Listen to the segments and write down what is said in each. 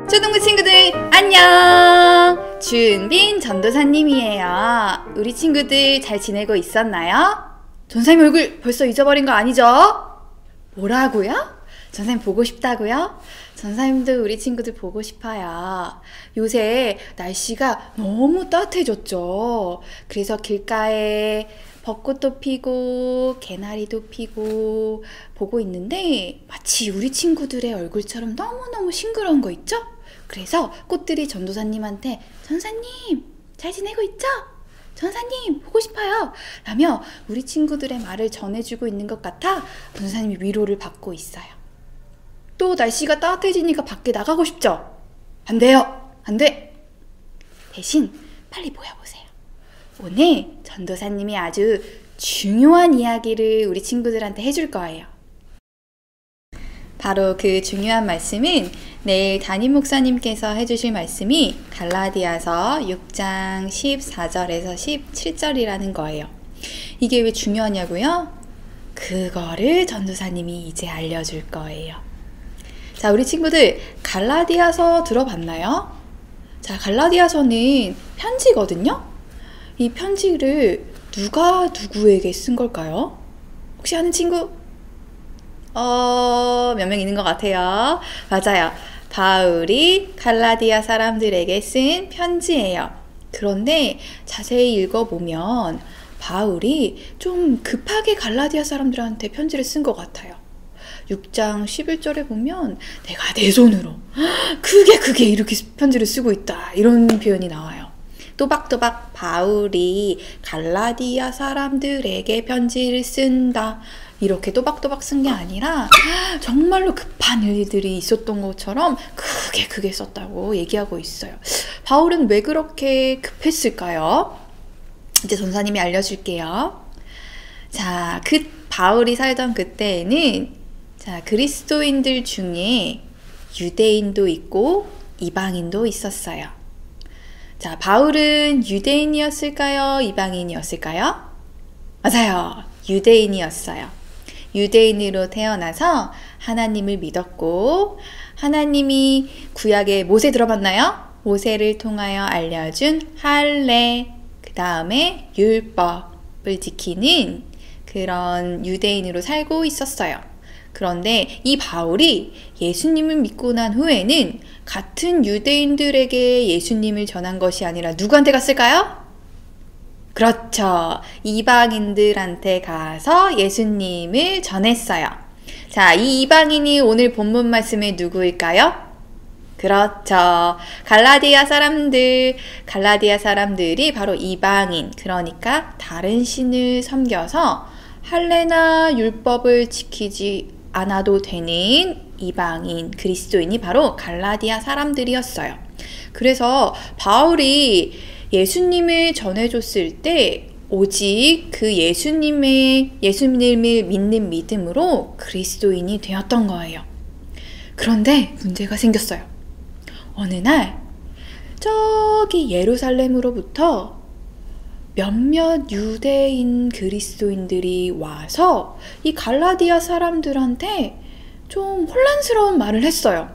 초등부 친구들 안녕! 주은빈 전도사님이에요. 우리 친구들 잘 지내고 있었나요? 전사님 얼굴 벌써 잊어버린 거 아니죠? 뭐라고요? 전사님 보고 싶다고요? 전사님도 우리 친구들 보고 싶어요. 요새 날씨가 너무 따뜻해졌죠. 그래서 길가에 벚꽃도 피고 개나리도 피고 보고 있는데 마치 우리 친구들의 얼굴처럼 너무너무 싱그러운 거 있죠? 그래서 꽃들이 전도사님한테 전사님 잘 지내고 있죠? 전사님 보고 싶어요 라며 우리 친구들의 말을 전해주고 있는 것 같아 전사님이 위로를 받고 있어요. 또 날씨가 따뜻해지니까 밖에 나가고 싶죠? 안 돼요. 안 돼. 대신 빨리 모여보세요. 오늘 전도사님이 아주 중요한 이야기를 우리 친구들한테 해줄 거예요. 바로 그 중요한 말씀은 내일 담임 목사님께서 해주실 말씀이 갈라디아서 6장 14절에서 17절이라는 거예요. 이게 왜 중요하냐고요? 그거를 전도사님이 이제 알려줄 거예요. 자, 우리 친구들 갈라디아서 들어봤나요? 자, 갈라디아서는 편지거든요? 이 편지를 누가 누구에게 쓴 걸까요? 혹시 아는 친구? 몇 명 있는 것 같아요. 맞아요. 바울이 갈라디아 사람들에게 쓴 편지예요. 그런데 자세히 읽어보면 바울이 좀 급하게 갈라디아 사람들한테 편지를 쓴 것 같아요. 6장 11절에 보면 내가 내 손으로 크게 이렇게 편지를 쓰고 있다 이런 표현이 나와요. 또박또박 바울이 갈라디아 사람들에게 편지를 쓴다 이렇게 또박또박 쓴 게 아니라 정말로 급한 일들이 있었던 것처럼 크게 썼다고 얘기하고 있어요. 바울은 왜 그렇게 급했을까요? 이제 전사님이 알려줄게요. 자, 바울이 살던 그때에는 자, 그리스도인들 중에 유대인도 있고 이방인도 있었어요. 자, 바울은 유대인이었을까요? 이방인이었을까요? 맞아요. 유대인이었어요. 유대인으로 태어나서 하나님을 믿었고 하나님이 구약의 모세 들어봤나요? 모세를 통하여 알려준 할례, 그 다음에 율법을 지키는 그런 유대인으로 살고 있었어요. 그런데 이 바울이 예수님을 믿고 난 후에는 같은 유대인들에게 예수님을 전한 것이 아니라 누구한테 갔을까요? 그렇죠. 이방인들한테 가서 예수님을 전했어요. 자, 이 이방인이 오늘 본문 말씀의 누구일까요? 그렇죠. 갈라디아 사람들이 바로 이방인, 그러니까 다른 신을 섬겨서 할례나 율법을 지키지 않아도 되는 이방인, 그리스도인이 바로 갈라디아 사람들이었어요. 그래서 바울이 예수님을 전해줬을 때 오직 그 예수님을 믿는 믿음으로 그리스도인이 되었던 거예요. 그런데 문제가 생겼어요. 어느 날 저기 예루살렘으로부터 몇몇 유대인 그리스도인들이 와서 이 갈라디아 사람들한테 좀 혼란스러운 말을 했어요.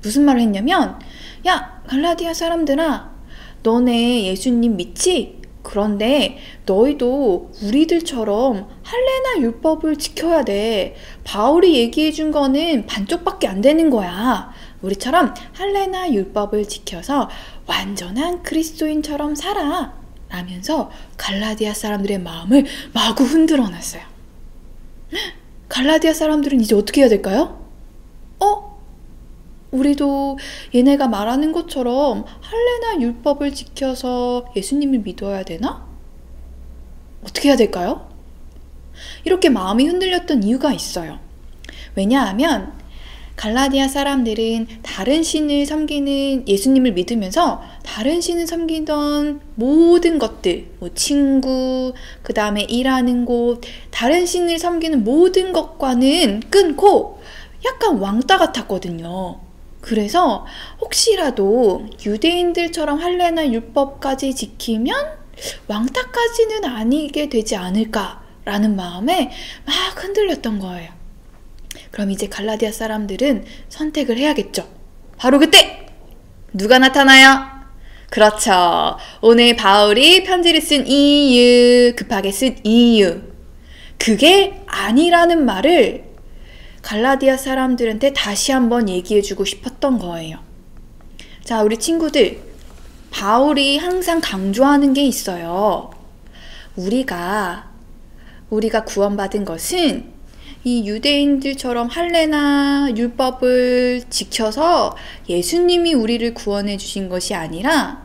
무슨 말을 했냐면 야, 갈라디아 사람들아, 너네 예수님 믿지? 그런데 너희도 우리들처럼 할례나 율법을 지켜야 돼. 바울이 얘기해 준 거는 반쪽밖에 안 되는 거야. 우리처럼 할례나 율법을 지켜서 완전한 그리스도인처럼 살아. 라면서 갈라디아 사람들의 마음을 마구 흔들어 놨어요. 갈라디아 사람들은 이제 어떻게 해야 될까요? 우리도 얘네가 말하는 것처럼 할례나 율법을 지켜서 예수님을 믿어야 되나? 어떻게 해야 될까요? 이렇게 마음이 흔들렸던 이유가 있어요. 왜냐하면 갈라디아 사람들은 다른 신을 섬기는 예수님을 믿으면서 다른 신을 섬기던 모든 것들, 친구, 그 다음에 일하는 곳, 다른 신을 섬기는 모든 것과는 끊고 약간 왕따 같았거든요. 그래서 혹시라도 유대인들처럼 할례나 율법까지 지키면 왕따까지는 아니게 되지 않을까라는 마음에 막 흔들렸던 거예요. 그럼 이제 갈라디아 사람들은 선택을 해야겠죠. 바로 그때 누가 나타나요? 그렇죠. 오늘 바울이 편지를 쓴 이유, 급하게 쓴 이유. 그게 아니라는 말을 갈라디아 사람들한테 다시 한번 얘기해주고 싶었던 거예요. 자, 우리 친구들, 바울이 항상 강조하는 게 있어요. 우리가 구원받은 것은 이 유대인들처럼 할례나 율법을 지켜서 예수님이 우리를 구원해 주신 것이 아니라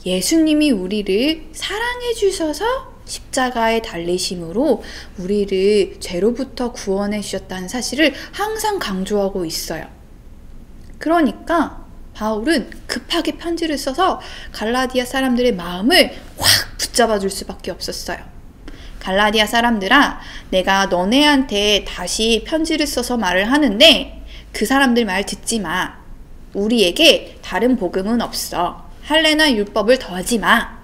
예수님이 우리를 사랑해 주셔서 십자가에 달리심으로 우리를 죄로부터 구원해 주셨다는 사실을 항상 강조하고 있어요. 그러니까 바울은 급하게 편지를 써서 갈라디아 사람들의 마음을 확 붙잡아 줄 수밖에 없었어요. 갈라디아 사람들아, 내가 너네한테 다시 편지를 써서 말을 하는데 그 사람들 말 듣지 마. 우리에게 다른 복음은 없어. 할례나 율법을 더하지 마.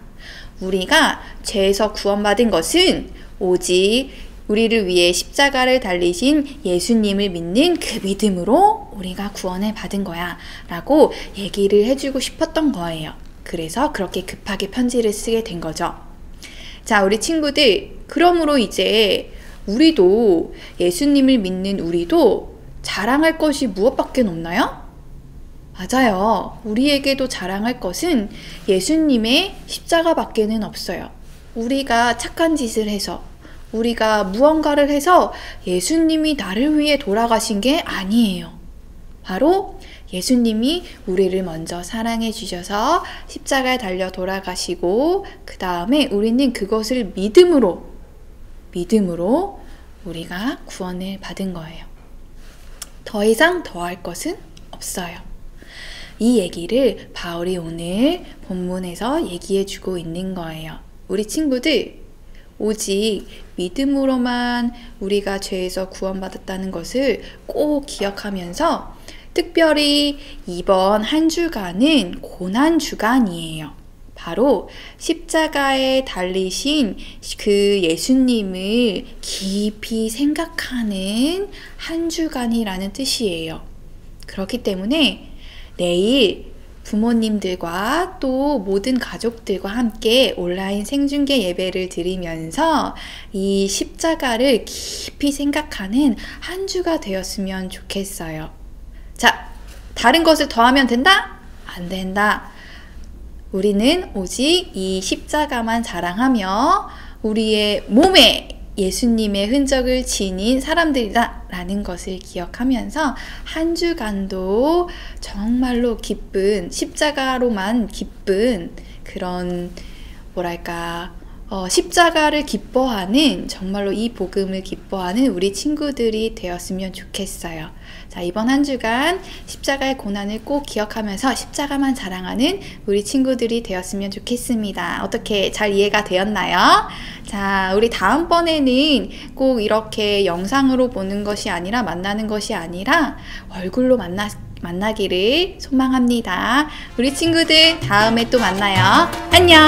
우리가 죄에서 구원받은 것은 오직 우리를 위해 십자가를 달리신 예수님을 믿는 그 믿음으로 우리가 구원을 받은 거야 라고 얘기를 해주고 싶었던 거예요. 그래서 그렇게 급하게 편지를 쓰게 된 거죠. 자, 우리 친구들, 그러므로 이제 우리도 예수님을 믿는 우리도 자랑할 것이 무엇밖에 없나요? 맞아요. 우리에게도 자랑할 것은 예수님의 십자가밖에는 없어요. 우리가 착한 짓을 해서, 우리가 무언가를 해서 예수님이 나를 위해 돌아가신 게 아니에요. 바로 예수님이 우리를 먼저 사랑해 주셔서 십자가에 달려 돌아가시고 그 다음에 우리는 그것을 믿음으로 우리가 구원을 받은 거예요. 더 이상 더할 것은 없어요. 이 얘기를 바울이 오늘 본문에서 얘기해 주고 있는 거예요. 우리 친구들, 오직 믿음으로만 우리가 죄에서 구원받았다는 것을 꼭 기억하면서 특별히 이번 한 주간은 고난주간이에요. 바로 십자가에 달리신 그 예수님을 깊이 생각하는 한 주간이라는 뜻이에요. 그렇기 때문에 내일 부모님들과 또 모든 가족들과 함께 온라인 생중계 예배를 드리면서 이 십자가를 깊이 생각하는 한 주가 되었으면 좋겠어요. 자, 다른 것을 더하면 된다? 안 된다. 우리는 오직 이 십자가만 자랑하며 우리의 몸에 예수님의 흔적을 지닌 사람들이다 라는 것을 기억하면서 한 주간도 정말로 기쁜, 십자가로만 기쁜 그런 십자가를 기뻐하는, 정말로 이 복음을 기뻐하는 우리 친구들이 되었으면 좋겠어요. 자, 이번 한 주간 십자가의 고난을 꼭 기억하면서 십자가만 자랑하는 우리 친구들이 되었으면 좋겠습니다. 어떻게 잘 이해가 되었나요? 자, 우리 다음번에는 꼭 이렇게 영상으로 보는 것이 아니라, 만나는 것이 아니라 얼굴로 만나기를 소망합니다. 우리 친구들 다음에 또 만나요. 안녕!